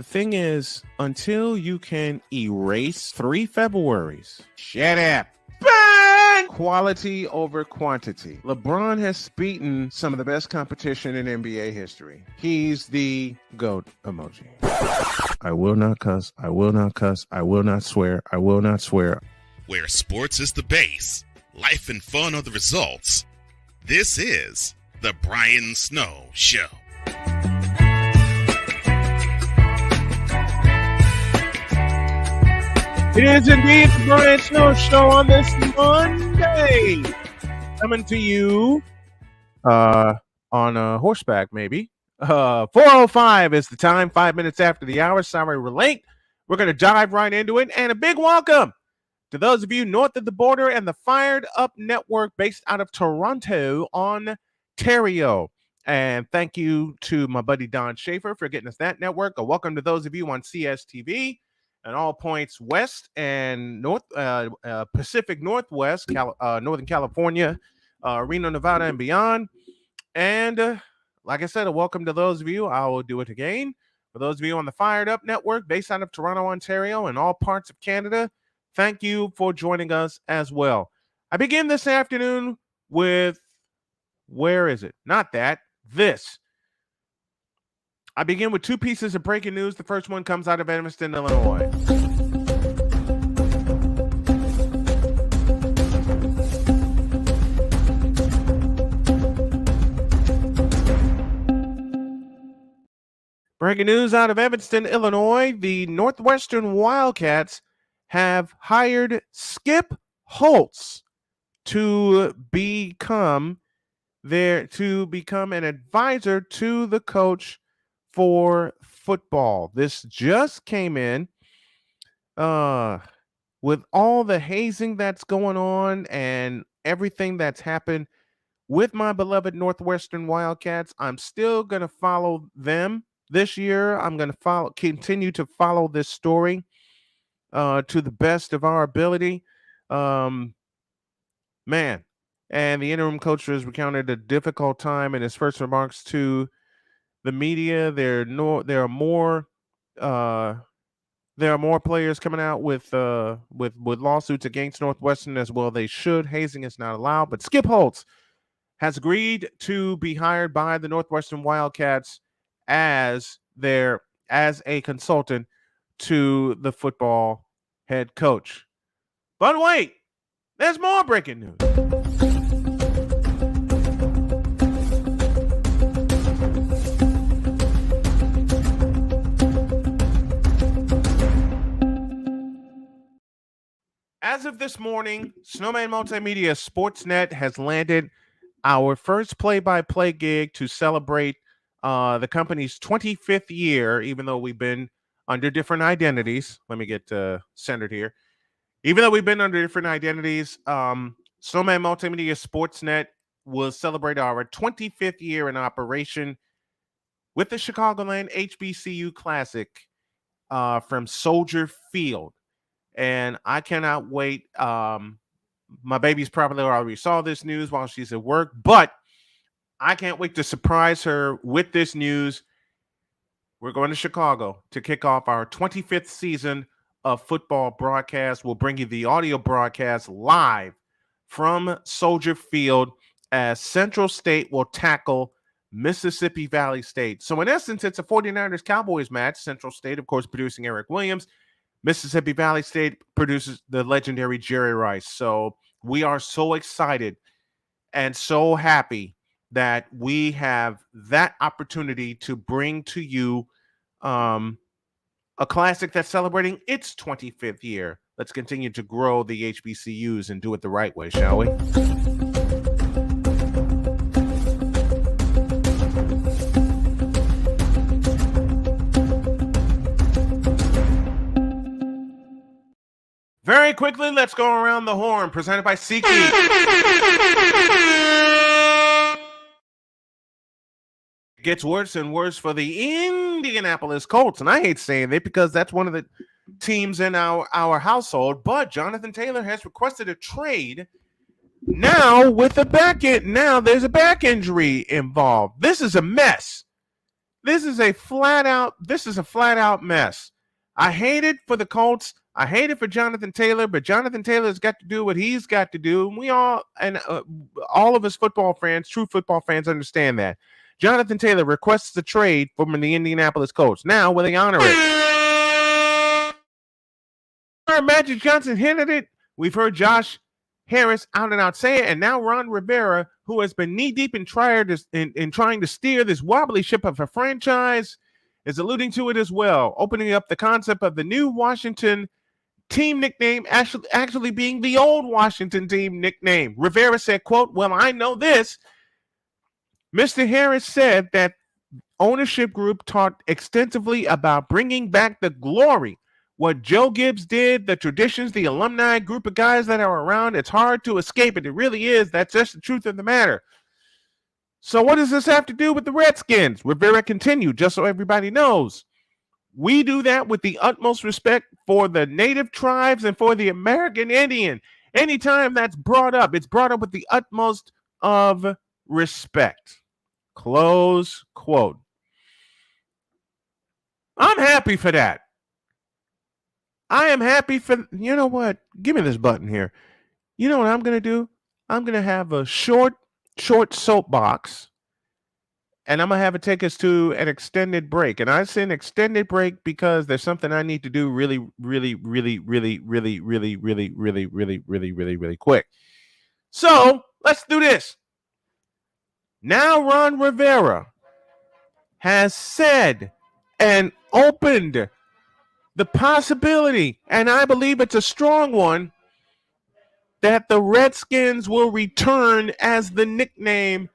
thing is, until you can erase 3 Februaries, shut up. Bang! Quality over quantity. LeBron has beaten some of the best competition in NBA history. He's the GOAT emoji. I will not cuss. I will not cuss. I will not swear. I will not swear. Where sports is the base, life and fun are the results. This is the Brian Snow Show. It is indeed the Brian Snow Show on this Monday. Coming to you on horseback, maybe. 4:05 is the time, 5 minutes after the hour. Sorry we're late. We're going to dive right into it. And a big welcome to those of you north of the border and the Fired Up Network based out of Toronto, Ontario. And thank you to my buddy Don Schaefer for getting us that network. A welcome to those of you on CSTV and all points west and north, Pacific Northwest, Northern California, Reno, Nevada, and beyond. And like I said, a welcome to those of you. I will do it again. For those of you on the Fired Up Network based out of Toronto, Ontario, and all parts of Canada, thank you for joining us as well. I begin this afternoon with, where is it? Not that, this. I begin with 2 pieces of breaking news. The first one comes out of Evanston, Illinois. Breaking news out of Evanston, Illinois. The Northwestern Wildcats have hired Skip Holtz to become an advisor to the coach for football. This just came in with all the hazing that's going on and everything that's happened with my beloved Northwestern Wildcats. I'm still going to follow them this year. I'm going to continue to follow this story to the best of our ability. Man, and the interim coach has recounted a difficult time in his first remarks to the media. There are more players coming out with lawsuits against Northwestern as well. They should. Hazing is not allowed. But Skip Holtz has agreed to be hired by the Northwestern Wildcats as a consultant to the football head coach. But wait, there's more breaking news. As of this morning, Snowman Multimedia Sportsnet has landed our first play-by-play gig to celebrate the company's 25th year, even though we've been under different identities. Let me get centered here. Even though we've been under different identities, Snowman Multimedia Sportsnet will celebrate our 25th year in operation with the Chicagoland HBCU Classic from Soldier Field. And I cannot wait. My baby's probably already saw this news while she's at work, but I can't wait to surprise her with this news. We're going to Chicago to kick off our 25th season of football broadcast. We'll bring you the audio broadcast live from Soldier Field as Central State will tackle Mississippi Valley State. So in essence, it's a 49ers-Cowboys match. Central State, of course, producing Eric Williams. Mississippi Valley State produces the legendary Jerry Rice. So we are so excited and so happy that we have that opportunity to bring to you a classic that's celebrating its 25th year. Let's continue to grow the HBCUs and do it the right way, shall we? Very quickly, let's go around the horn, presented by SeatGeek. It gets worse and worse for the Indianapolis Colts, and I hate saying it because that's one of the teams in our household, but Jonathan Taylor has requested a trade now with a back end. Now there's a back injury involved. This is a mess. This is a flat out mess. I hate it for the Colts. I hate it for Jonathan Taylor, but Jonathan Taylor's got to do what he's got to do. And we all of us football fans, true football fans, understand that. Jonathan Taylor requests a trade from the Indianapolis Colts. Now, will they honor it? Magic Johnson hinted it. We've heard Josh Harris out and out say it, and now Ron Rivera, who has been knee-deep in trying to steer this wobbly ship of a franchise, is alluding to it as well, opening up the concept of the new Washington team nickname actually being the old Washington team nickname. Rivera said, quote, "Well, I know this." Mr. Harris said that ownership group talked extensively about bringing back the glory. What Joe Gibbs did, the traditions, the alumni group of guys that are around, it's hard to escape it. It really is. That's just the truth of the matter. So what does this have to do with the Redskins? Rivera continued, just so everybody knows. We do that with the utmost respect for the native tribes and for the American Indian. Anytime that's brought up, it's brought up with the utmost of respect. Close quote. I'm happy for that. I am happy for, you know what? Give me this button here. You know what I'm going to do? I'm going to have a short soapbox, and I'm going to have it take us to an extended break. And I say an extended break because there's something I need to do really quick. So let's do this. Now Ron Rivera has said and opened the possibility, and I believe it's a strong one, that the Redskins will return as the nickname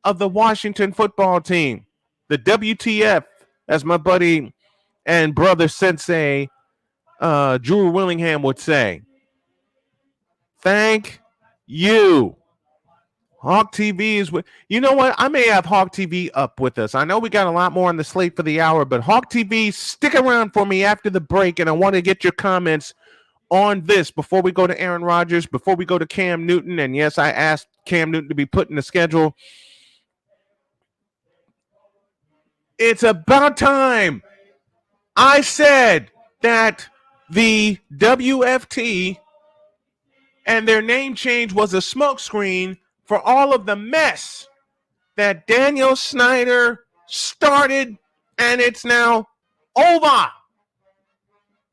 of the Washington football team. The WTF, as my buddy and brother sensei Drew Willingham would say. Thank you. Hawk TV is with, you know what? I may have Hawk TV up with us. I know we got a lot more on the slate for the hour, but Hawk TV, stick around for me after the break, and I want to get your comments on this before we go to Aaron Rodgers, before we go to Cam Newton. And yes, I asked Cam Newton to be put in the schedule. It's about time. I said that the WFT and their name change was a smokescreen for all of the mess that Daniel Snyder started, and it's now over.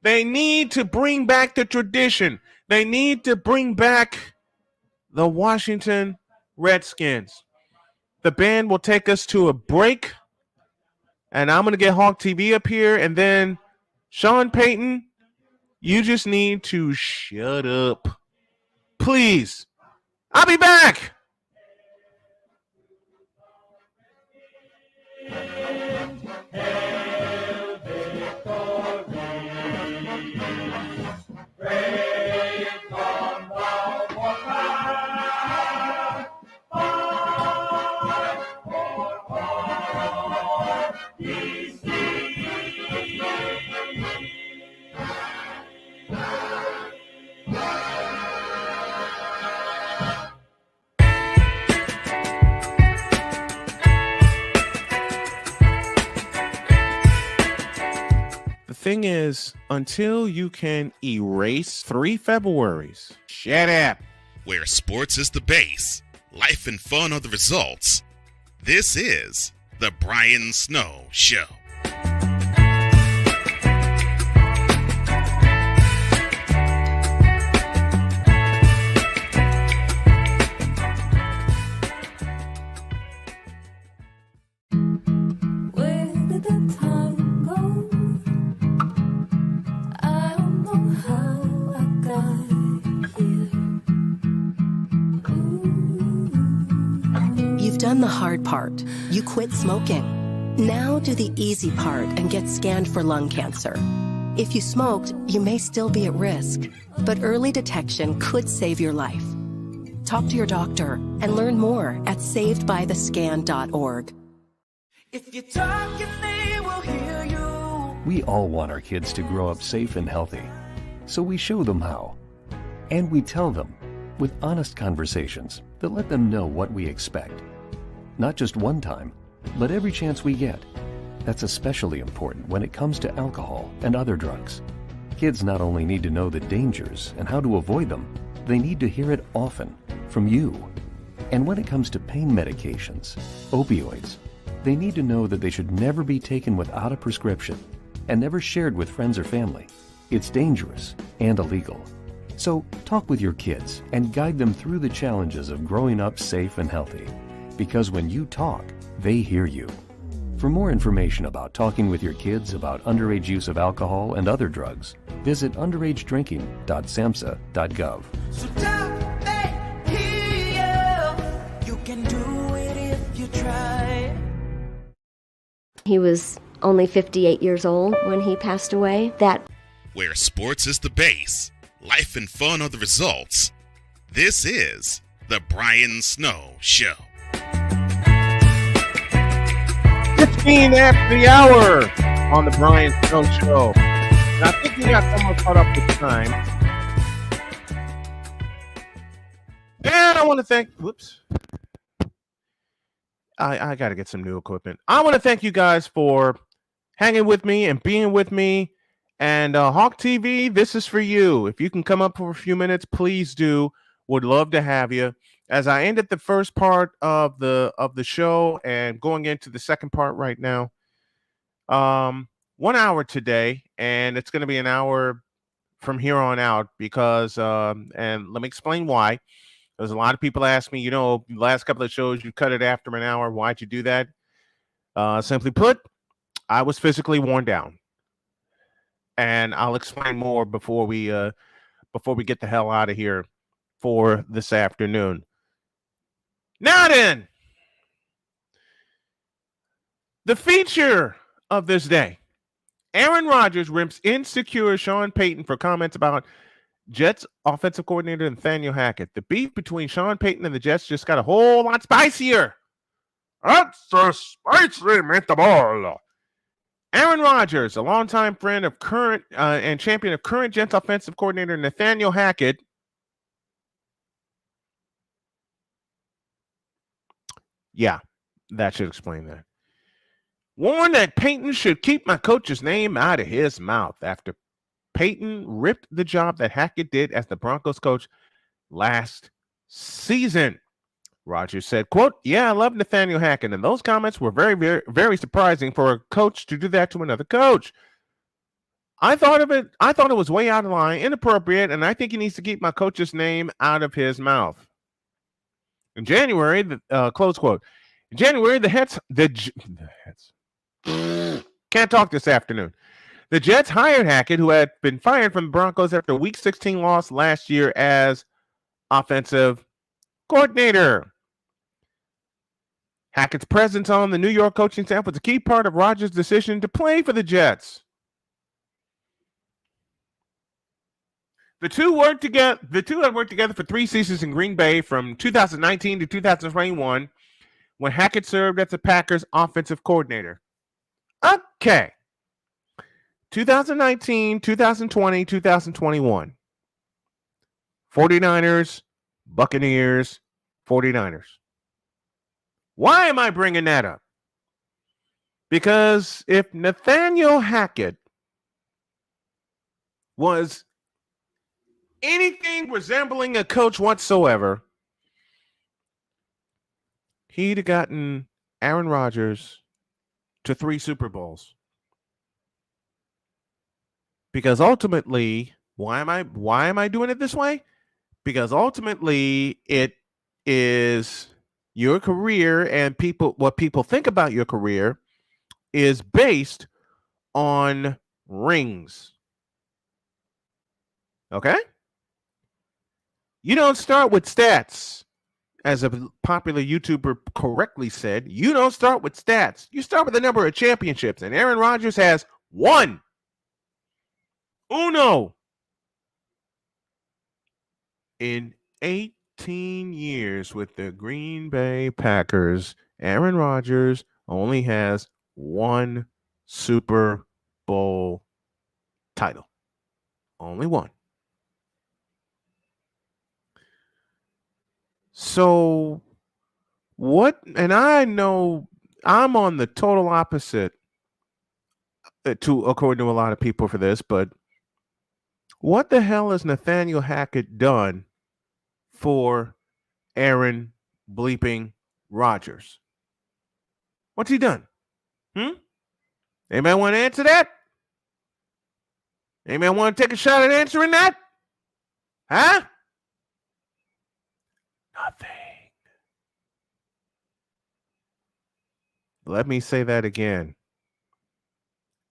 They need to bring back the tradition. They need to bring back the Washington Redskins. The band will take us to a break, and I'm going to get Hawk TV up here, and then Sean Payton, you just need to shut up. Please. I'll be back. The thing is, until you can erase 3 Februaries, shut up. Where sports is the base, life and fun are the results. This is the Brian Snow Show. Done the hard part. You quit smoking. Now do the easy part and get scanned for lung cancer. If you smoked, you may still be at risk, but early detection could save your life. Talk to your doctor and learn more at savedbythescan.org. If you're talking, they will hear you. We all want our kids to grow up safe and healthy, so we show them how. And we tell them with honest conversations that let them know what we expect. Not just one time, but every chance we get. That's especially important when it comes to alcohol and other drugs. Kids not only need to know the dangers and how to avoid them, they need to hear it often from you. And when it comes to pain medications, opioids, they need to know that they should never be taken without a prescription and never shared with friends or family. It's dangerous and illegal. So talk with your kids and guide them through the challenges of growing up safe and healthy. Because when you talk, they hear you. For more information about talking with your kids about underage use of alcohol and other drugs, visit underagedrinking.samhsa.gov. So don't they hear you can do it if you try. He was only 58 years old when he passed away. That Where sports is the base, life and fun are the results. This is the Brian Snow Show. 15 after the hour on the Brian Snow Show. Now, I think we got someone caught up with time. And I want to thank, I got to get some new equipment. I want to thank you guys for hanging with me and being with me. And Hawk TV, this is for you. If you can come up for a few minutes, please do. Would love to have you. As I ended the first part of the show and going into the second part right now, 1 hour today, and it's going to be an hour from here on out because, and let me explain why. There's a lot of people ask me, the last couple of shows you cut it after an hour. Why'd you do that? Simply put, I was physically worn down, and I'll explain more before we get the hell out of here for this afternoon. Now then, the feature of this day. Aaron Rodgers rips insecure Sean Payton for comments about Jets offensive coordinator Nathaniel Hackett. The beef between Sean Payton and the Jets just got a whole lot spicier. That's a spicy meatball. Aaron Rodgers, a longtime friend of current and champion of current Jets offensive coordinator Nathaniel Hackett, yeah, that should explain that. Warned that Payton should keep my coach's name out of his mouth after Payton ripped the job that Hackett did as the Broncos coach last season. Rodgers said, quote, "Yeah, I love Nathaniel Hackett, and those comments were very, very, very surprising for a coach to do that to another coach. I thought it was way out of line, inappropriate, and I think he needs to keep my coach's name out of his mouth." In January, close quote. In January, the Jets can't talk this afternoon. The Jets hired Hackett, who had been fired from the Broncos after a Week 16 loss last year as offensive coordinator. Hackett's presence on the New York coaching staff was a key part of Rodgers' decision to play for the Jets. The two had worked together for 3 seasons in Green Bay from 2019 to 2021 when Hackett served as the Packers offensive coordinator. Okay. 2019, 2020, 2021. 49ers, Buccaneers, 49ers. Why am I bringing that up? Because if Nathaniel Hackett was anything resembling a coach whatsoever, he'd have gotten Aaron Rodgers to 3 Super Bowls. Because ultimately, why am I doing it this way? Because ultimately it is your career, and what people think about your career is based on rings. Okay? You don't start with stats. As a popular YouTuber correctly said, you don't start with stats. You start with the number of championships, and Aaron Rodgers has 1. Uno. In 18 years with the Green Bay Packers, Aaron Rodgers only has 1 Super Bowl title. Only 1. So what, and I know I'm on the total opposite according to a lot of people for this, but what the hell has Nathaniel Hackett done for Aaron bleeping Rodgers? What's he done? Anybody want to answer that? Anybody want to take a shot at answering that? Huh? Nothing. Let me say that again.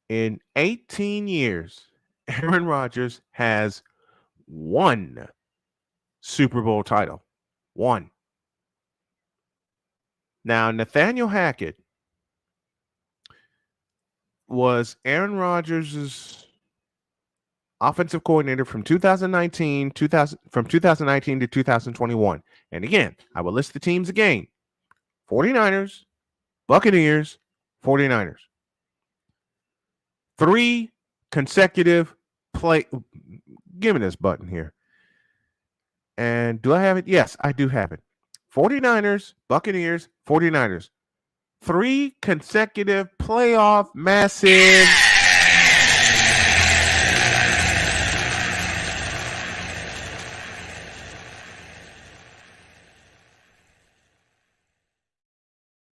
In 18 years, Aaron Rodgers has one Super Bowl title. One. Now, Nathaniel Hackett was Aaron Rodgers' offensive coordinator from 2019 to 2021. And again, I will list the teams again. 49ers, Buccaneers, 49ers. 3 consecutive play. Give me this button here. And do I have it? Yes, I do have it. 49ers, Buccaneers, 49ers. 3 consecutive playoff massive.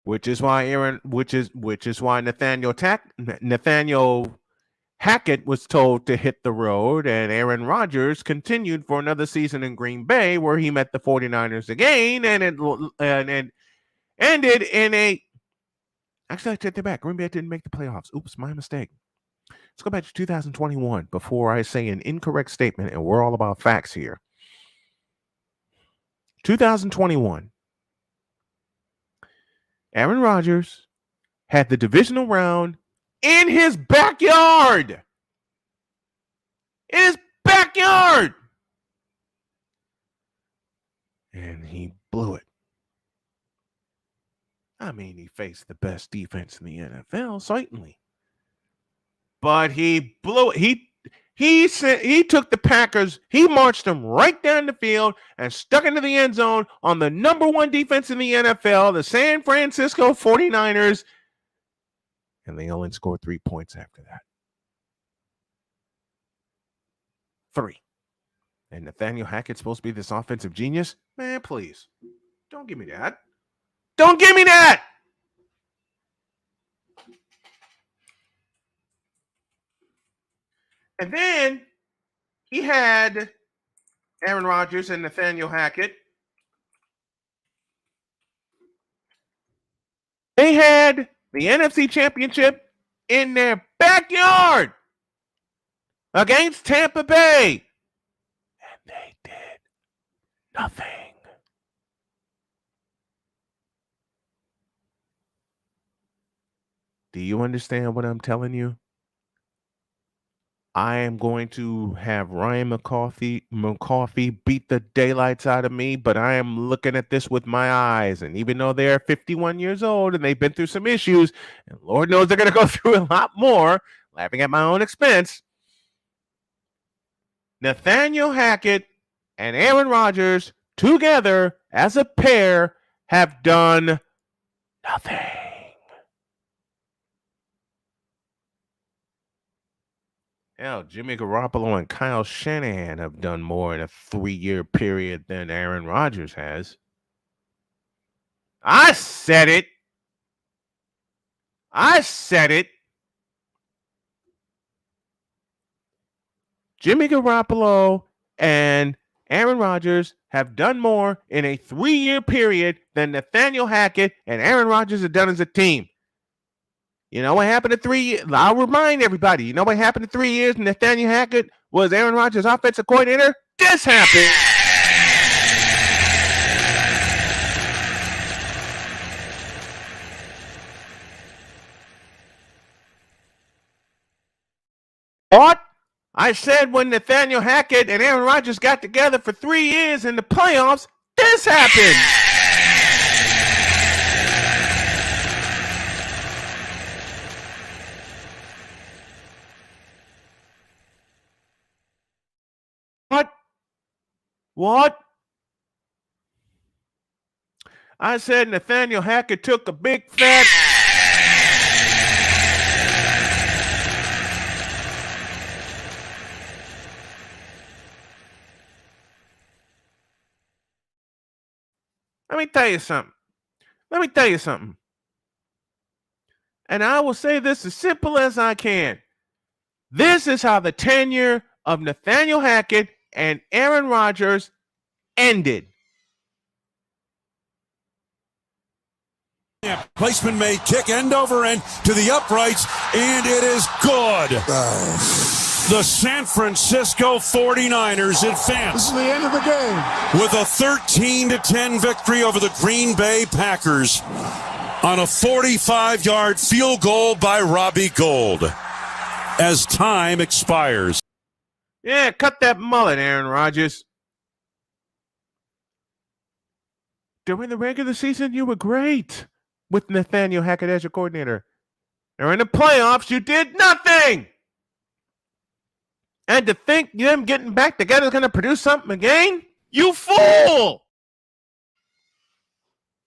Which is why Nathaniel Hackett was told to hit the road, and Aaron Rodgers continued for another season in Green Bay, where he met the 49ers again, and it ended in a. Actually, I take that back. Green Bay didn't make the playoffs. Oops, my mistake. Let's go back to 2021 before I say an incorrect statement, and we're all about facts here. 2021. Aaron Rodgers had the divisional round in his backyard. In his backyard. And he blew it. I mean, he faced the best defense in the NFL, certainly. But he blew it. He took the Packers, he marched them right down the field and stuck into the end zone on the number 1 defense in the NFL, the San Francisco 49ers, and they only scored 3 points after that. 3. And Nathaniel Hackett's supposed to be this offensive genius? Man, please. Don't give me that. Don't give me that! And then he had Aaron Rodgers and Nathaniel Hackett. They had the NFC Championship in their backyard against Tampa Bay. And they did nothing. Do you understand what I'm telling you? I am going to have Ryan McCarthy beat the daylights out of me, but I am looking at this with my eyes. And even though they're 51 years old and they've been through some issues, and Lord knows they're going to go through a lot more, laughing at my own expense, Nathaniel Hackett and Aaron Rodgers together as a pair have done nothing. Hell, Jimmy Garoppolo and Kyle Shanahan have done more in a 3-year period than Aaron Rodgers has. I said it. Jimmy Garoppolo and Aaron Rodgers have done more in a 3-year period than Nathaniel Hackett and Aaron Rodgers have done as a team. You know what happened in 3 years? I'll remind everybody. You know what happened in 3 years? Nathaniel Hackett was Aaron Rodgers' offensive coordinator. This happened. What? I said when Nathaniel Hackett and Aaron Rodgers got together for 3 years in the playoffs, this happened. What? I said Nathaniel Hackett took a big fat Let me tell you something. And I will say this as simple as I can. This is how the tenure of Nathaniel Hackett and Aaron Rodgers ended. Yeah, placement made, kick end over end to the uprights, and it is good. The San Francisco 49ers advance. This is the end of the game. With a 13-10 victory over the Green Bay Packers on a 45-yard field goal by Robbie Gould as time expires. Yeah, cut that mullet, Aaron Rodgers. During the regular season, you were great with Nathaniel Hackett as your coordinator. During the playoffs, you did nothing. And to think them getting back together is going to produce something again? You fool!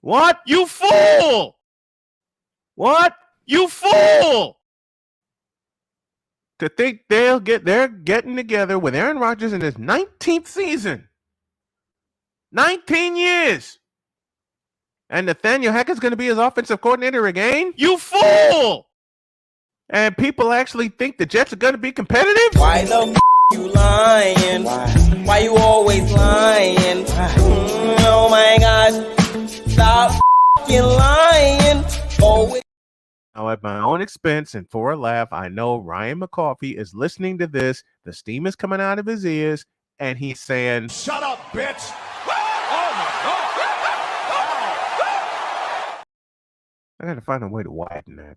What? You fool! What? You fool! To think they're getting together with Aaron Rodgers in his 19th season. 19 years. And Nathaniel Hackett's going to be his offensive coordinator again? You fool! And people actually think the Jets are going to be competitive? Why the you lying? Why you always lying? Oh my gosh. Stop lying. Always. Now, at my own expense and for a laugh, I know Ryan McCoffey is listening to this. The steam is coming out of his ears, and he's saying, Shut up, bitch. I got to find a way to widen that.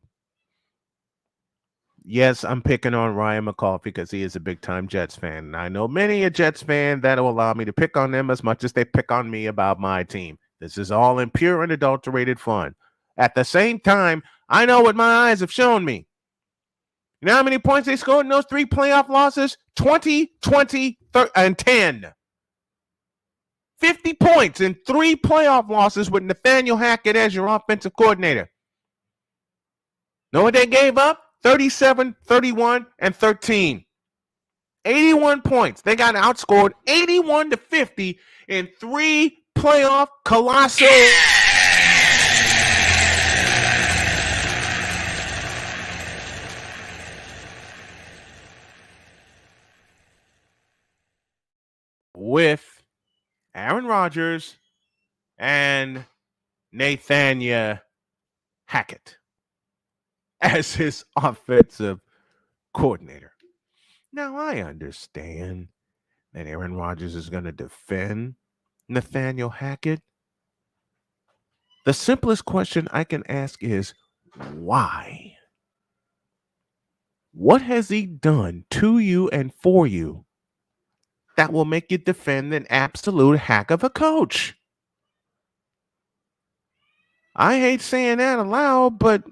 Yes, I'm picking on Ryan McCoffey because he is a big-time Jets fan. And I know many a Jets fan that will allow me to pick on them as much as they pick on me about my team. This is all in pure and adulterated fun. At the same time, I know what my eyes have shown me. You know how many points they scored in those 3 playoff losses? 20, 20, and 10. 50 points in 3 playoff losses with Nathaniel Hackett as your offensive coordinator. Know what they gave up? 37, 31, and 13. 81 points. They got outscored 81-50 in 3 playoff colossal. With Aaron Rodgers and Nathaniel Hackett as his offensive coordinator. Now, I understand that Aaron Rodgers is going to defend Nathaniel Hackett. The simplest question I can ask is, why? What has he done to you and for you that will make you defend an absolute hack of a coach? I hate saying that aloud, but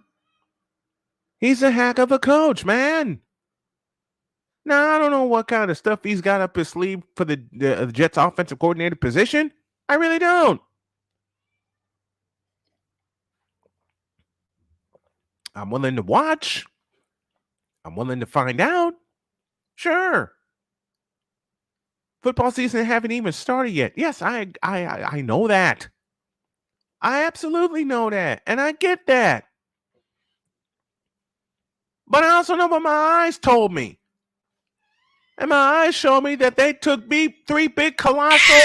he's a hack of a coach, man. Now, I don't know what kind of stuff he's got up his sleeve for the Jets offensive coordinator position. I really don't. I'm willing to watch. I'm willing to find out. Sure. Football season haven't even started yet. Yes, I know that. I absolutely know that. And I get that. But I also know what my eyes told me. And my eyes show me that they took 3 big colossal.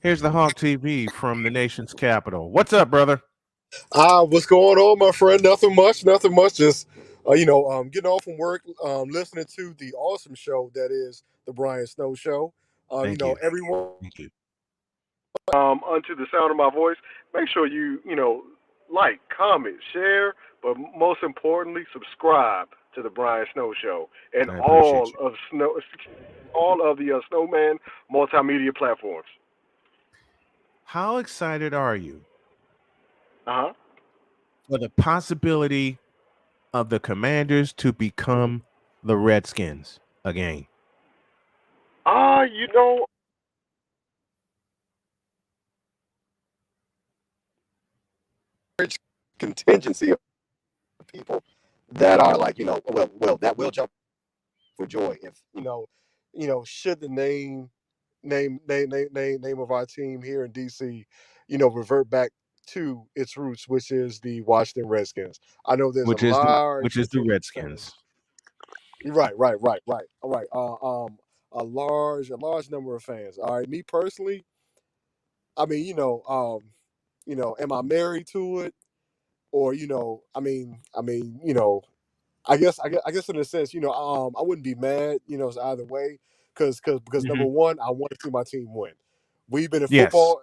Here's the Hawk TV from the nation's capital. What's up, brother? What's going on, my friend? Nothing much. Just, getting off from work, listening to the awesome show that is the Brian Snow Show. Thank you. Everyone, Thank you. unto the sound of my voice, make sure you like, comment, share, but most importantly, subscribe to the Brian Snow Show and all of the Snowman multimedia platforms. How excited are you Uh-huh. for the possibility of the Commanders to become the Redskins again? contingency of people that are like, that will jump for joy if should the name of our team here in DC, revert back to its roots, which is the Washington Redskins. I know there's which a is large the Redskins. Right. All right. A large number of fans. All right. Me personally, I mean, am I married to it? Or, I guess in a sense, I wouldn't be mad, either way, because number one, I want to see my team win. We've been in football,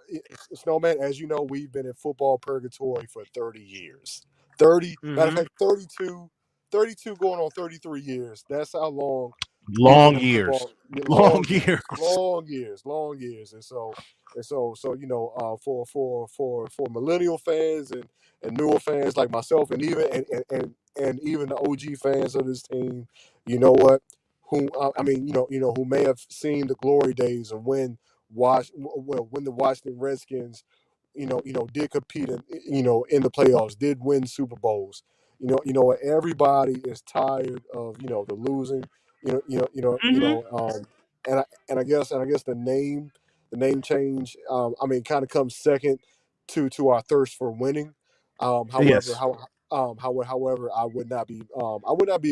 Snowman, as you know, we've been in football purgatory for 30 years. 30, matter of fact, 32 going on 33 years. That's how long. Long years. Long years. And so, for millennial fans and newer fans like myself, and even and even the OG fans of this team, you know what? Who who may have seen the glory days of when the Washington Redskins, did compete in the playoffs, did win Super Bowls. Everybody is tired of the losing. And I guess the name change, kind of comes second to our thirst for winning. However, I would not be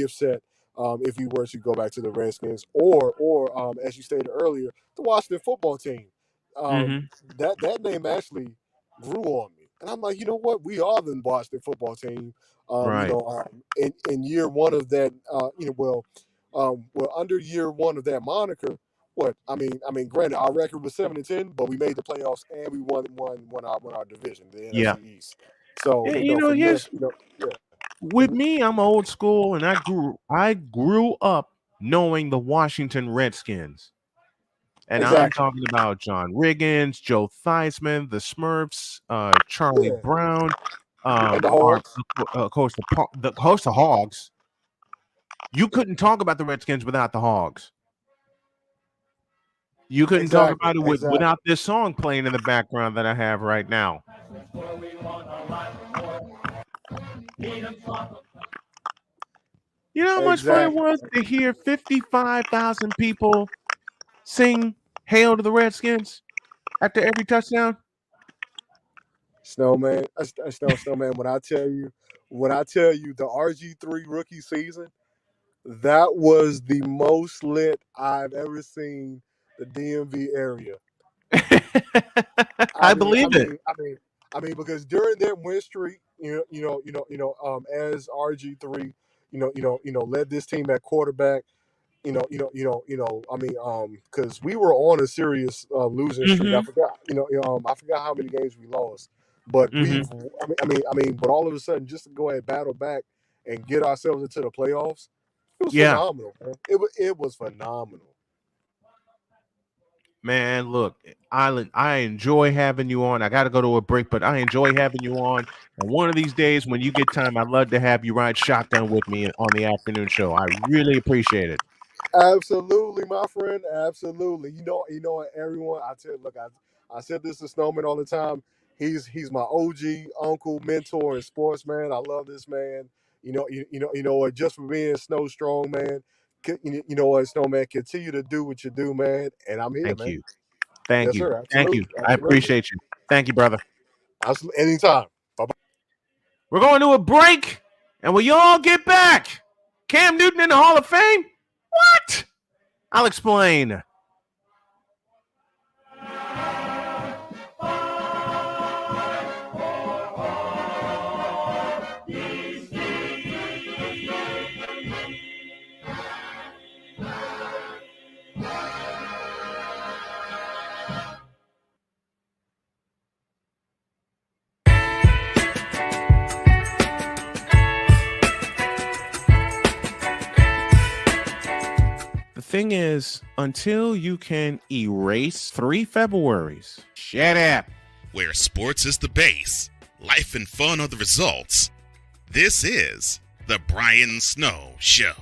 upset if we were to go back to the Redskins or as you stated earlier, the Washington football team. That name actually grew on me, and I'm like, you know what? We are the Washington football team. Right. In year one of that, under year one of that moniker. Granted, our record was 7-10, but we made the playoffs and we won our division, the NFC East. So with me, I'm old school, and I grew up knowing the Washington Redskins, and I'm talking about John Riggins, Joe Theismann, the Smurfs, Charlie Brown, of course the host of Hogs. You couldn't talk about the Redskins without the Hogs. You couldn't talk about it without this song playing in the background that I have right now. You know how much fun it was to hear 55,000 people sing "Hail to the Redskins" after every touchdown? Snowman, when I tell you the RG3 rookie season, that was the most lit I've ever seen the DMV area. I believe it. Because during that win streak, as RG3, led this team at quarterback, because we were on a serious losing streak. I forgot how many games we lost, but but all of a sudden, just to go ahead and battle back and get ourselves into the playoffs, it was phenomenal, man. It was phenomenal. Man, look, Island, I enjoy having you on. I got to go to a break, but I enjoy having you on. And one of these days, when you get time, I'd love to have you ride shotgun with me on the afternoon show. I really appreciate it. Absolutely, my friend. Absolutely. You know what, everyone. I said this to Snowman all the time. He's my OG uncle, mentor, and sports man. I love this man. Just for being Snow Strong, man. You know what, Snowman, continue to do what you do, man. And I'm here, man. Thank you. Sir, thank you. Absolutely. I appreciate you. Thank you, brother. Anytime. Bye-bye. We're going to a break, and when y'all get back, Cam Newton in the Hall of Fame? What? I'll explain. The thing is, until you can erase 3 Februaries, shut up. Where sports is the base, life and fun are the results. This is the Brian Snow Show.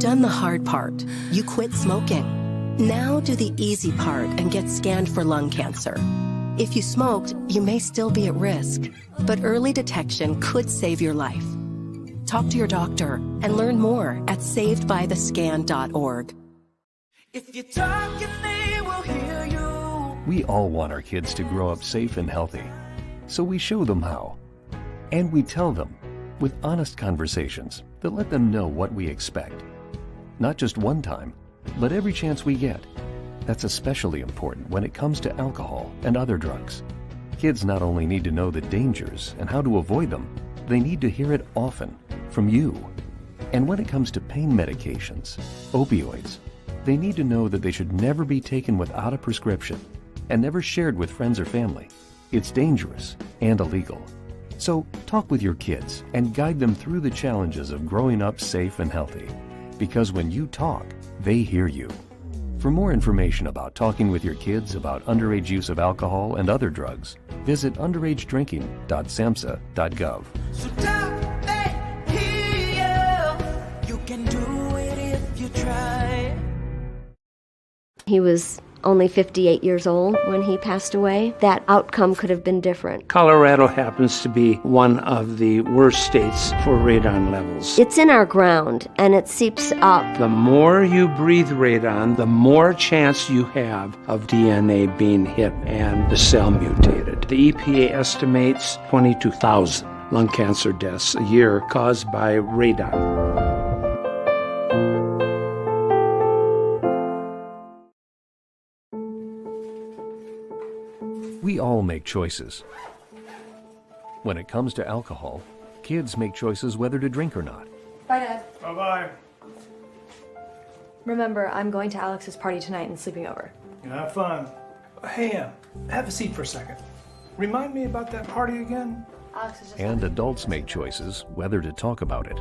done the hard part. You quit smoking. Now do the easy part and get scanned for lung cancer. If you smoked, you may still be at risk, but early detection could save your life. Talk to your doctor and learn more at savedbythescan.org. If you talk, they will hear you. We all want our kids to grow up safe and healthy, so we show them how. And we tell them with honest conversations that let them know what we expect. Not just one time, but every chance we get. That's especially important when it comes to alcohol and other drugs. Kids not only need to know the dangers and how to avoid them, they need to hear it often from you. And when it comes to pain medications, opioids, they need to know that they should never be taken without a prescription and never shared with friends or family. It's dangerous and illegal. So talk with your kids and guide them through the challenges of growing up safe and healthy. Because when you talk, they hear you. For more information about talking with your kids about underage use of alcohol and other drugs, visit underagedrinking.samhsa.gov. So talk, they hear you. You can do it if you try. He was only 58 years old when he passed away. That outcome could have been different. Colorado happens to be one of the worst states for radon levels. It's in our ground, and it seeps up. The more you breathe radon, the more chance you have of DNA being hit and the cell mutated. The EPA estimates 22,000 lung cancer deaths a year caused by radon. We all make choices. When it comes to alcohol, kids make choices whether to drink or not. Bye, Dad. Bye-bye. Remember, I'm going to Alex's party tonight and sleeping over. Have fun. Hey, have a seat for a second. Remind me about that party again? Alex is just... And adults make choices whether to talk about it.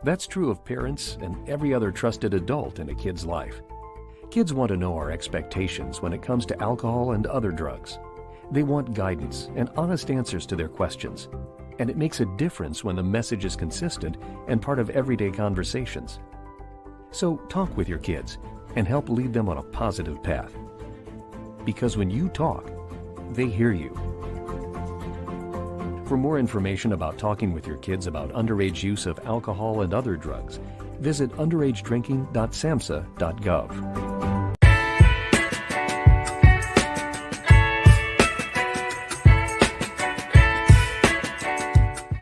That's true of parents and every other trusted adult in a kid's life. Kids want to know our expectations when it comes to alcohol and other drugs. They want guidance and honest answers to their questions. And it makes a difference when the message is consistent and part of everyday conversations. So talk with your kids and help lead them on a positive path. Because when you talk, they hear you. For more information about talking with your kids about underage use of alcohol and other drugs, visit underagedrinking.samhsa.gov.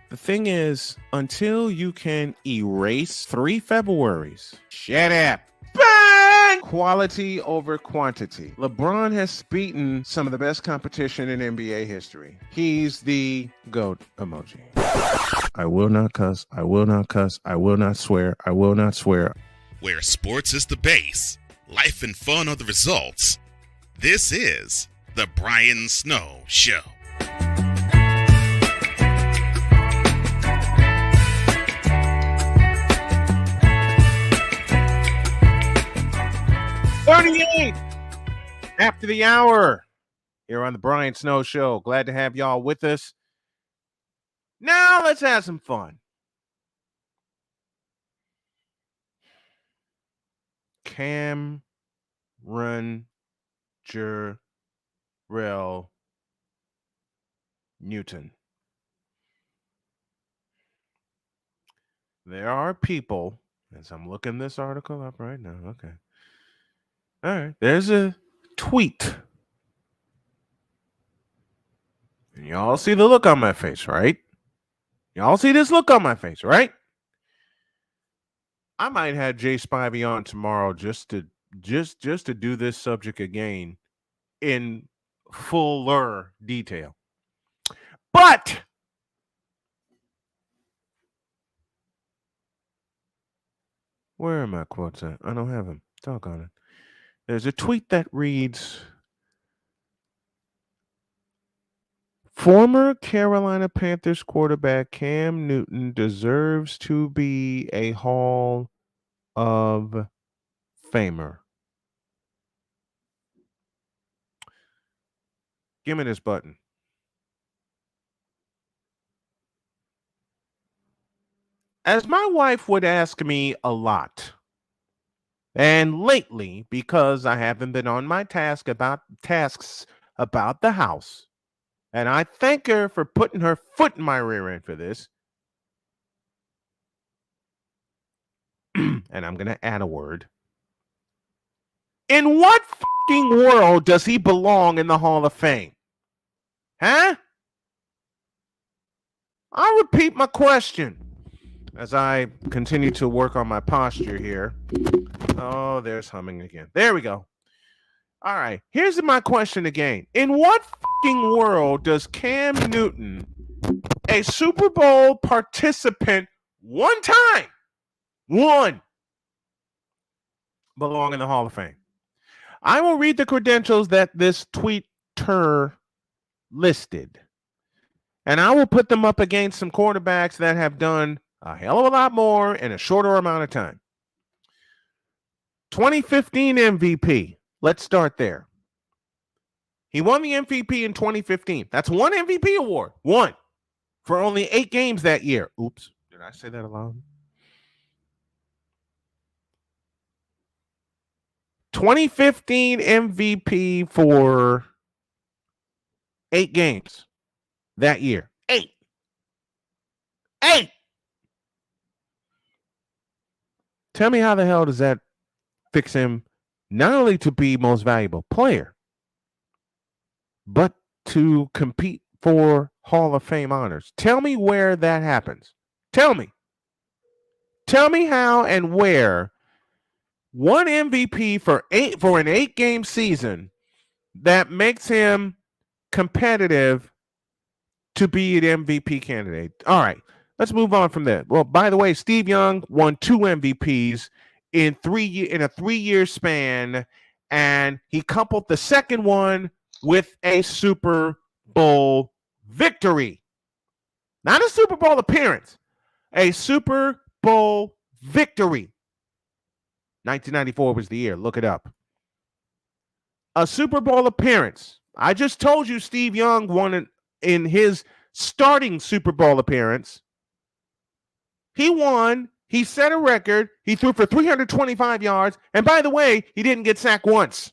The thing is, until you can erase 3 Februaries, shut up. Bang! Quality over quantity. LeBron has beaten some of the best competition in NBA history. He's the GOAT emoji. I will not cuss. I will not cuss. I will not swear. I will not swear. Where sports is the base, life and fun are the results. This is the Brian Snow Show. After the hour here on the Brian Snow Show. Glad to have y'all with us. Now let's have some fun. Cameron Jarrell Newton. There are people, as I'm looking this article up right now. Okay. All right. There's a tweet. And y'all see the look on my face, right? Y'all see this look on my face, right? I might have Jay Spivey on tomorrow just to do this subject again in fuller detail. But where are my quotes at? I don't have them. Talk on it. There's a tweet that reads, former Carolina Panthers quarterback Cam Newton deserves to be a Hall of Famer. Give me this button. As my wife would ask me a lot, And lately, because I haven't been on my tasks about the house, and I thank her for putting her foot in my rear end for this. And I'm going to add a word. In what fucking world does he belong in the Hall of Fame? Huh? I'll repeat my question as I continue to work on my posture here. Oh, there's humming again. There we go. All right. Here's my question again. In what fucking world does Cam Newton, a Super Bowl participant one time, belong in the Hall of Fame? I will read the credentials that this tweeter listed, and I will put them up against some quarterbacks that have done a hell of a lot more in a shorter amount of time. 2015 MVP. Let's start there. He won the MVP in 2015. That's one MVP award. One. For only 8 games that year. Oops. Did I say that aloud? 2015 MVP for 8 games that year. 8. Tell me how the hell does that fix him not only to be most valuable player, but to compete for Hall of Fame honors? Tell me where that happens. Tell me. Tell me how and where one MVP for an 8-game season that makes him competitive to be an MVP candidate. All right, let's move on from that. Well, by the way, Steve Young won 2 MVPs in a 3-year span, and he coupled the second one with a Super Bowl victory. Not a Super Bowl appearance, a Super Bowl victory. 1994 was the year. Look it up. A Super Bowl appearance. I just told you Steve Young won it in his starting Super Bowl appearance. He won. He set a record. He threw for 325 yards. And by the way, he didn't get sacked once.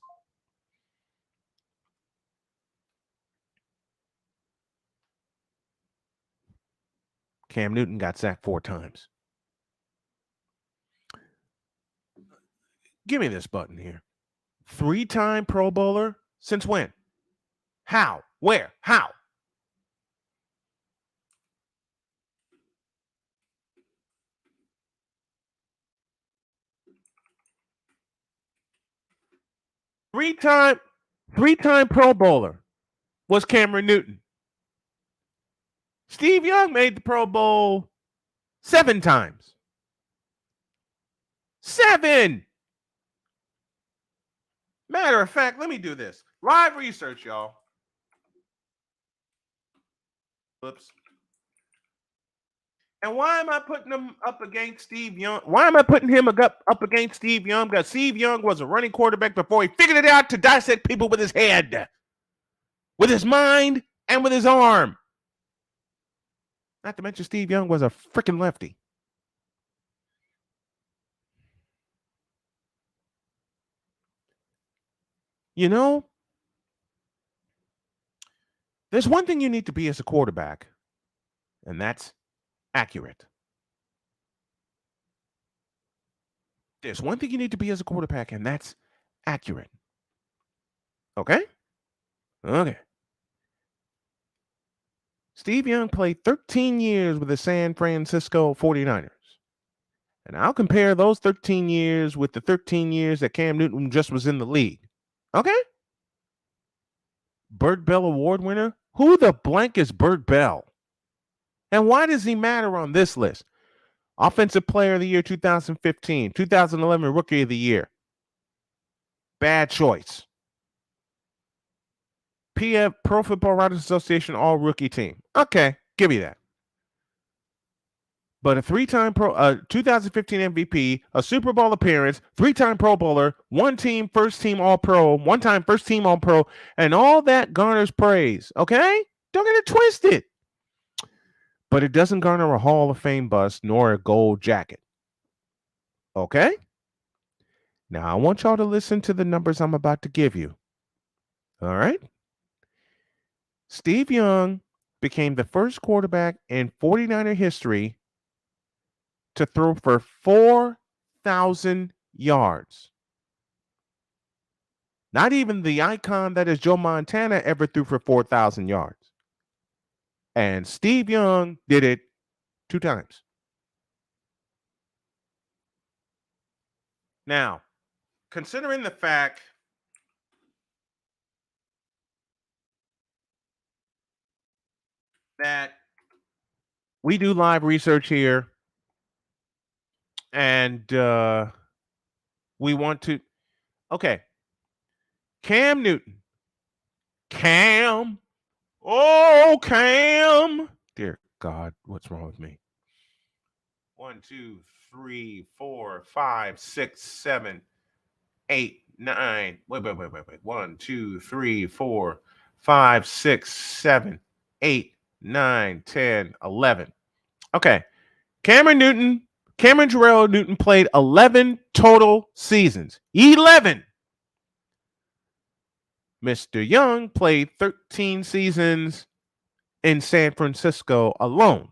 Cam Newton got sacked 4 times. Give me this button here. 3-time Pro Bowler? Since when? How? Where? How? Three-time Pro Bowler was Cameron Newton. Steve Young made the Pro Bowl 7 times. 7! Matter of fact, let me do this. Live research, y'all. Oops. And why am I putting him up against Steve Young? Why am I putting him up against Steve Young? Because Steve Young was a running quarterback before he figured it out to dissect people with his head, with his mind, and with his arm. Not to mention Steve Young was a freaking lefty. You know, there's one thing you need to be as a quarterback, and that's accurate. There's one thing you need to be as a quarterback, and that's accurate. Okay? Okay. Steve Young played 13 years with the San Francisco 49ers. And I'll compare those 13 years with the 13 years that Cam Newton just was in the league. Okay? Burt Bell Award winner? Who the blank is Burt Bell? And why does he matter on this list? Offensive Player of the Year 2015, 2011 Rookie of the Year. Bad choice. PF Pro Football Writers Association All Rookie Team. Okay, give me that. But a 3-time 2015 MVP, a Super Bowl appearance, 3-time Pro Bowler, 1-time first team All-Pro, and all that garners praise. Okay? Don't get it twisted. But it doesn't garner a Hall of Fame bust nor a gold jacket. Okay? Now, I want y'all to listen to the numbers I'm about to give you. All right? Steve Young became the first quarterback in 49er history to throw for 4,000 yards. Not even the icon that is Joe Montana ever threw for 4,000 yards. And Steve Young did it 2 times. Now, considering the fact that we do live research here and we want to, okay, Cam Newton. Cam. Oh, Cam. Dear God, what's wrong with me? 1, 2, 3, 4, 5, 6, 7, 8, 9. Wait. 1, 2, 3, 4, 5, 6, 7, 8, 9, 10, 11. Okay. Cameron Jarrell Newton played 11 total seasons. 11. Mr. Young played 13 seasons in San Francisco alone.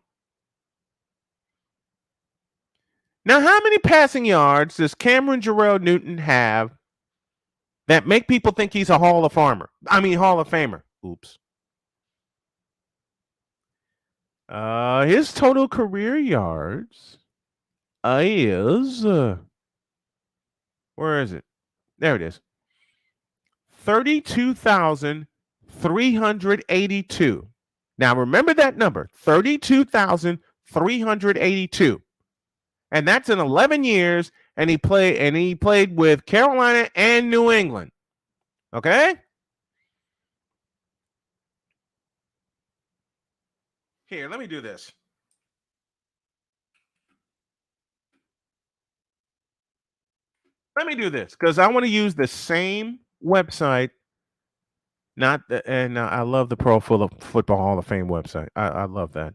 Now, how many passing yards does Cameron Jarrell Newton have that make people think he's a Hall of Famer? Oops. His total career yards is where is it? There it is. 32,382. Now remember that number, 32,382. And that's in 11 years, and he played with Carolina and New England. Okay? Here, let me do this. Let me do this because I want to use the same website. I love the Pro Football Hall of Fame website. I love that.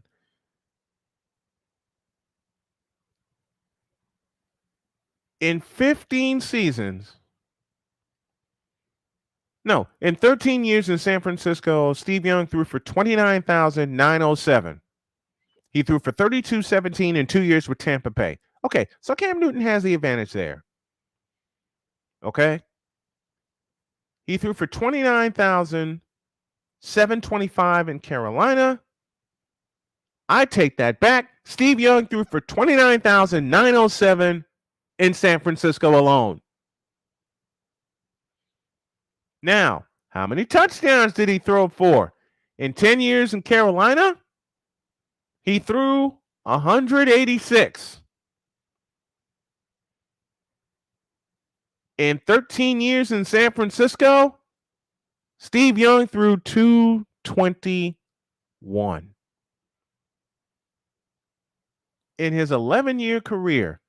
In 13 years in San Francisco, Steve Young threw for 29,907. He threw for 32,17 in 2 years with Tampa Bay. Okay, so Cam Newton has the advantage there. Okay? He threw for 29,725 in Carolina. I take that back. Steve Young threw for 29,907 in San Francisco alone. Now, how many touchdowns did he throw for? In 10 years in Carolina, he threw 186. In 13 years in San Francisco, Steve Young threw 221. In his 11-year career,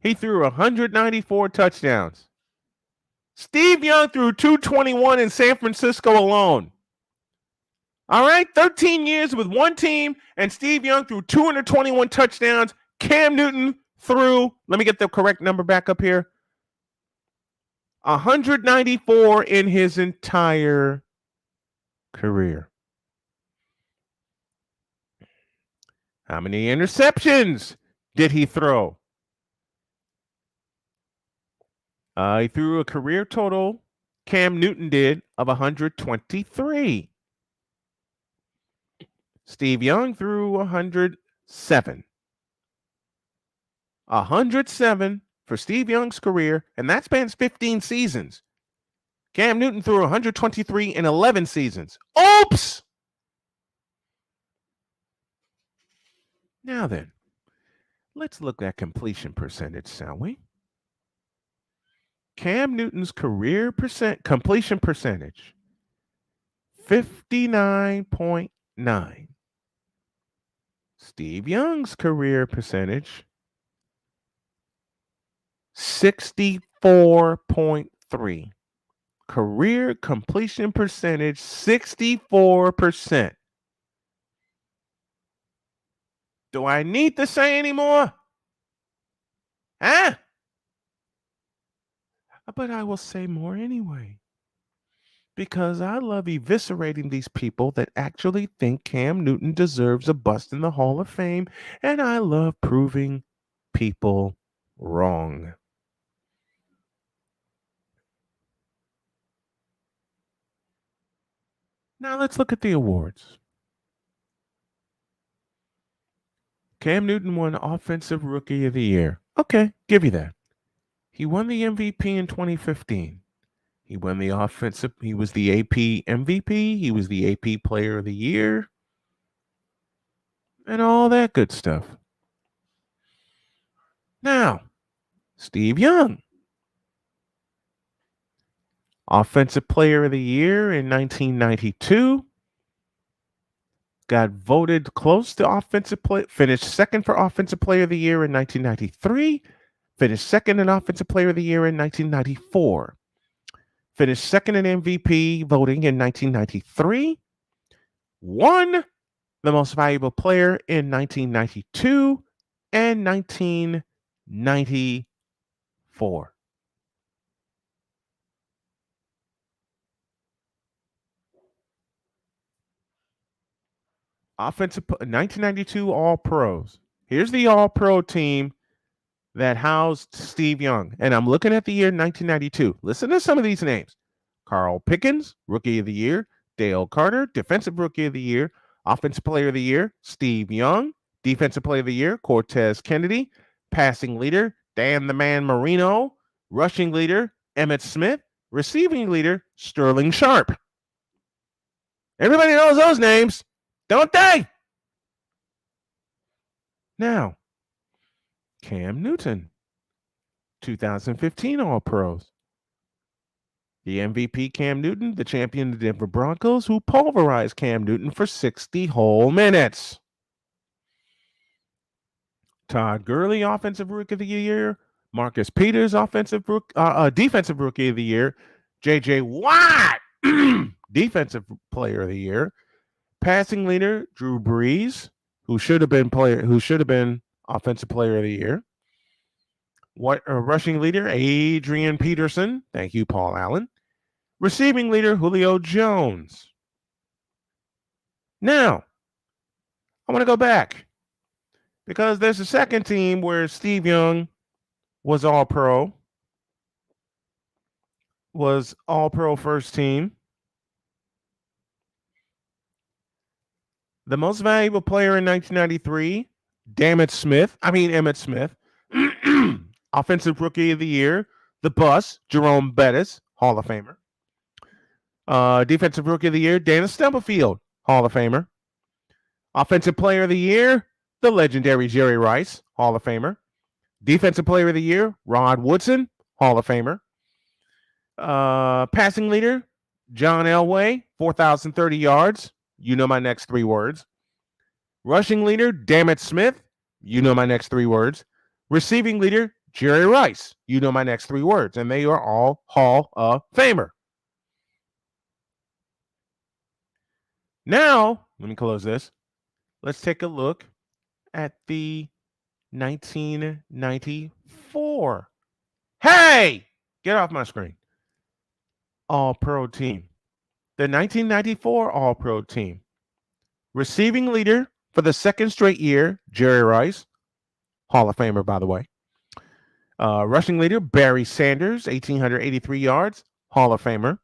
he threw 194 touchdowns. Steve Young threw 221 in San Francisco alone. All right, 13 years with one team, and Steve Young threw 221 touchdowns. Cam Newton threw, let me get the correct number back up here, 194 in his entire career. How many interceptions did he throw? He threw a career total, Cam Newton did, of 123. Steve Young threw 107. 107 for Steve Young's career, and that spans 15 seasons. Cam Newton threw 123 in 11 seasons. Oops! Now then, let's look at completion percentage, shall we? Cam Newton's career completion percentage, 59.9. Steve Young's career percentage, 64.3. Career completion percentage, 64%. Do I need to say anymore? Huh? But I will say more anyway. Because I love eviscerating these people that actually think Cam Newton deserves a bust in the Hall of Fame. And I love proving people wrong. Now let's look at the awards. Cam Newton won Offensive Rookie of the Year. Okay, give you that. He won the MVP in 2015. He won the offensive. He was the AP MVP. He was the AP Player of the Year. And all that good stuff. Now, Steve Young. Offensive Player of the Year in 1992. Got voted close to offensive play. Finished second for Offensive Player of the Year in 1993. Finished second in Offensive Player of the Year in 1994. Finished second in MVP voting in 1993. Won the Most Valuable Player in 1992 and 1994. Offensive 1992 All-Pros. Here's the All-Pro team that housed Steve Young. And I'm looking at the year 1992. Listen to some of these names. Carl Pickens, Rookie of the Year. Dale Carter, Defensive Rookie of the Year. Offensive Player of the Year, Steve Young. Defensive Player of the Year, Cortez Kennedy. Passing Leader, Dan the Man Marino. Rushing Leader, Emmitt Smith. Receiving Leader, Sterling Sharp. Everybody knows those names, don't they? Now, Cam Newton, 2015 All-Pros. The MVP, Cam Newton, the champion, the Denver Broncos, who pulverized Cam Newton for 60 whole minutes. Todd Gurley, Offensive Rookie of the Year. Marcus Peters, Defensive Rookie of the Year. J.J. Watt, Defensive Player of the Year. Passing Leader, Drew Brees, who should have been Offensive Player of the Year. Rushing Leader, Adrian Peterson. Thank you, Paul Allen. Receiving Leader, Julio Jones. Now, I want to go back because there's a second team where Steve Young was All-Pro, was All-Pro first team. The Most Valuable Player in 1993, Emmitt Smith. Offensive Rookie of the Year, the Bus, Jerome Bettis, Hall of Famer. Defensive Rookie of the Year, Dana Stubblefield, Hall of Famer. Offensive Player of the Year, the legendary Jerry Rice, Hall of Famer. Defensive Player of the Year, Rod Woodson, Hall of Famer. Passing Leader, John Elway, 4,030 yards. You know my next three words. Rushing Leader, Emmitt Smith. You know my next three words. Receiving Leader, Jerry Rice. You know my next three words. And they are all Hall of Famer. Now, let me close this. Let's take a look at the 1994. Hey! Get off my screen. All-Pro team. The 1994 All-Pro team. Receiving Leader for the second straight year, Jerry Rice. Hall of Famer, by the way. Rushing Leader, Barry Sanders, 1,883 yards. Hall of Famer.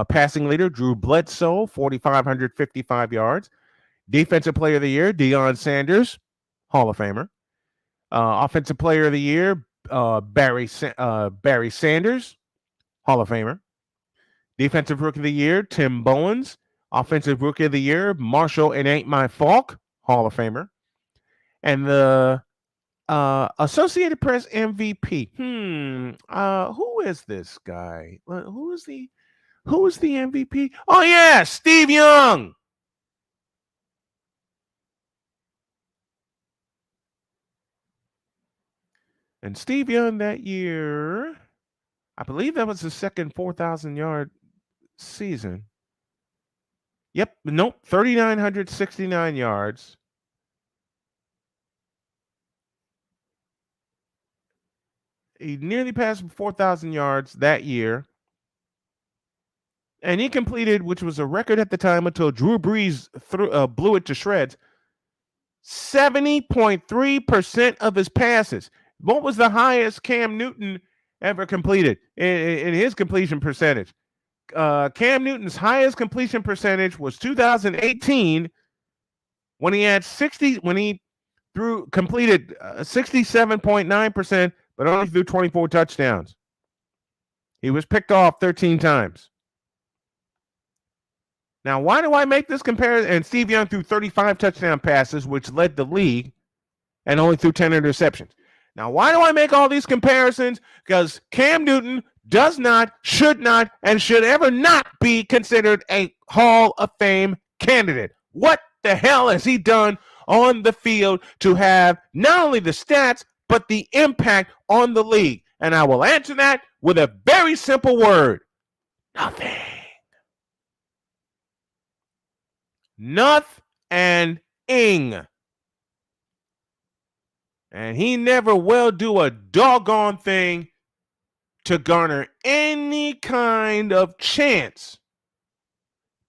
Passing Leader, Drew Bledsoe, 4,555 yards. Defensive Player of the Year, Deion Sanders, Hall of Famer. Offensive Player of the Year, Barry Sanders, Hall of Famer. Defensive Rookie of the Year, Tim Bowens. Offensive Rookie of the Year, Marshall It Ain't My Fault, Hall of Famer. And the Associated Press MVP. Who is this guy? Who is the MVP? Oh yeah, Steve Young. And Steve Young that year, I believe that was the second 4,000-yard season. Yep, nope, 3,969 yards. He nearly passed 4,000 yards that year. And he completed, which was a record at the time until Drew Brees blew it to shreds, 70.3% of his passes. What was the highest Cam Newton ever completed in his completion percentage? Cam Newton's highest completion percentage was 2018 when he had completed 67.9%, but only threw 24 touchdowns. He was picked off 13 times. Now, why do I make this comparison? And Steve Young threw 35 touchdown passes, which led the league, and only threw 10 interceptions. Now, why do I make all these comparisons? Because Cam Newton does not, should not, and should ever not be considered a Hall of Fame candidate. What the hell has he done on the field to have not only the stats, but the impact on the league? And I will answer that with a very simple word. Nothing. Nothing. And he never will do a doggone thing to garner any kind of chance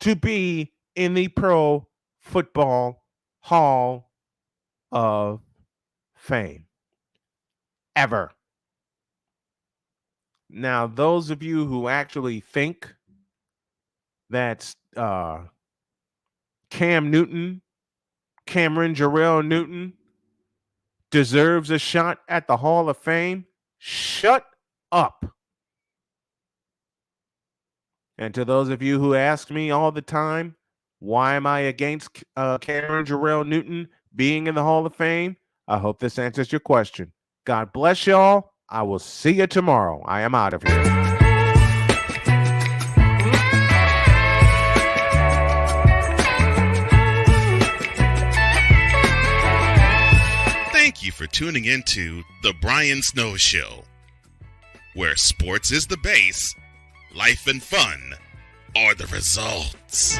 to be in the Pro Football Hall of Fame. Ever. Now, those of you who actually think that Cameron Jarrell Newton deserves a shot at the Hall of Fame, shut up. And to those of you who ask me all the time, why am I against Cameron Jarrell Newton being in the Hall of Fame? I hope this answers your question. God bless y'all. I will see you tomorrow. I am out of here. Thank you for tuning into The Brian Snow Show, where sports is the base, life and fun are the results.